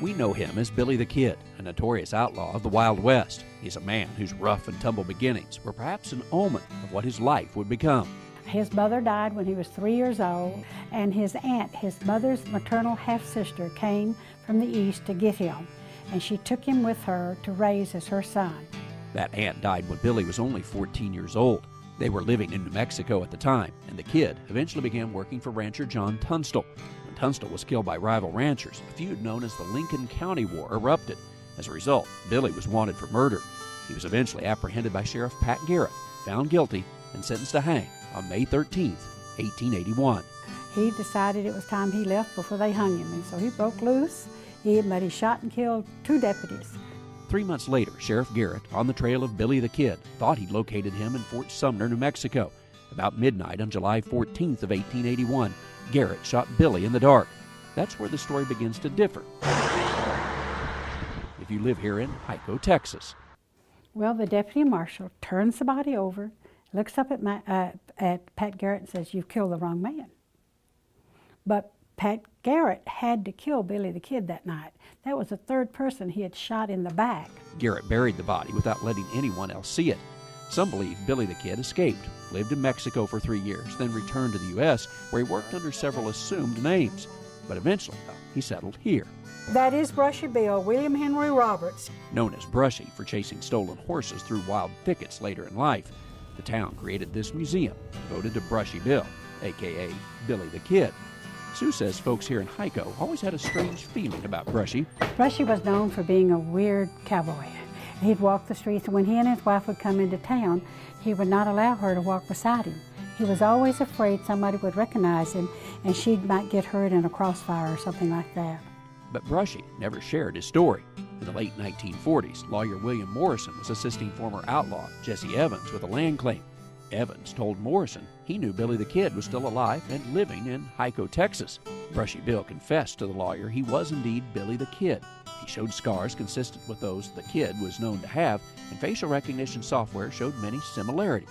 We know him as Billy the Kid, a notorious outlaw of the Wild West. He's a man whose rough and tumble beginnings were perhaps an omen of what his life would become. His mother died when he was 3 years old, and his aunt, his mother's maternal half-sister, came from the east to get him, and she took him with her to raise as her son. That aunt died when Billy was only 14 years old. They were living in New Mexico at the time, and the kid eventually began working for rancher John Tunstall. When Tunstall was killed by rival ranchers, a feud known as the Lincoln County War erupted. As a result, Billy was wanted for murder. He was eventually apprehended by Sheriff Pat Garrett, found guilty, and sentenced to hang on May 13, 1881. He decided it was time he left before they hung him, and so he broke loose. But he shot and killed 2 deputies. 3 months later, Sheriff Garrett, on the trail of Billy the Kid, thought he'd located him in Fort Sumner, New Mexico. About midnight on July 14th of 1881, Garrett shot Billy in the dark. That's where the story begins to differ. If you live here in Hyco, Texas. Well, the deputy marshal turns the body over, looks up at Pat Garrett and says, "You've killed the wrong man." But Pat Garrett had to kill Billy the Kid that night. That was the 3rd person he had shot in the back. Garrett buried the body without letting anyone else see it. Some believe Billy the Kid escaped, lived in Mexico for 3 years, then returned to the U.S., where he worked under several assumed names. But eventually, he settled here. That is Brushy Bill, William Henry Roberts. Known as Brushy for chasing stolen horses through wild thickets later in life, the town created this museum devoted to Brushy Bill, a.k.a. Billy the Kid. Sue says folks here in Hyco always had a strange feeling about Brushy. Brushy was known for being a weird cowboy. He'd walk the streets, and when he and his wife would come into town, he would not allow her to walk beside him. He was always afraid somebody would recognize him and she might get hurt in a crossfire or something like that. But Brushy never shared his story. In the late 1940s, lawyer William Morrison was assisting former outlaw Jesse Evans with a land claim. Evans told Morrison he knew Billy the Kid was still alive and living in Hyco, Texas. Brushy Bill confessed to the lawyer he was indeed Billy the Kid. He showed scars consistent with those the Kid was known to have, and facial recognition software showed many similarities.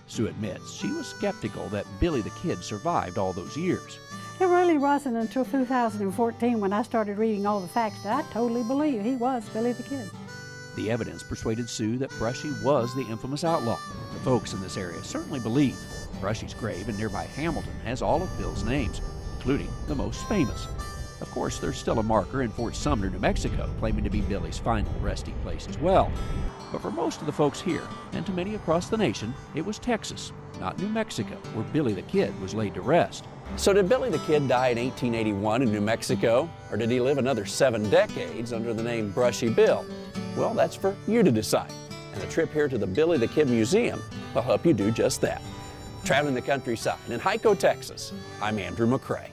Sue admits she was skeptical that Billy the Kid survived all those years. It really wasn't until 2014 when I started reading all the facts that I totally believed he was Billy the Kid. The evidence persuaded Sue that Brushy was the infamous outlaw. The folks in this area certainly believe. Brushy's grave in nearby Hamilton has all of Bill's names, including the most famous. Of course, there's still a marker in Fort Sumner, New Mexico, claiming to be Billy's final resting place as well. But for most of the folks here, and to many across the nation, it was Texas, not New Mexico, where Billy the Kid was laid to rest. So did Billy the Kid die in 1881 in New Mexico, or did he live another 7 decades under the name Brushy Bill? Well, that's for you to decide. And a trip here to the Billy the Kid Museum will help you do just that. Traveling the countryside in Hyco, Texas, I'm Andrew McCrae.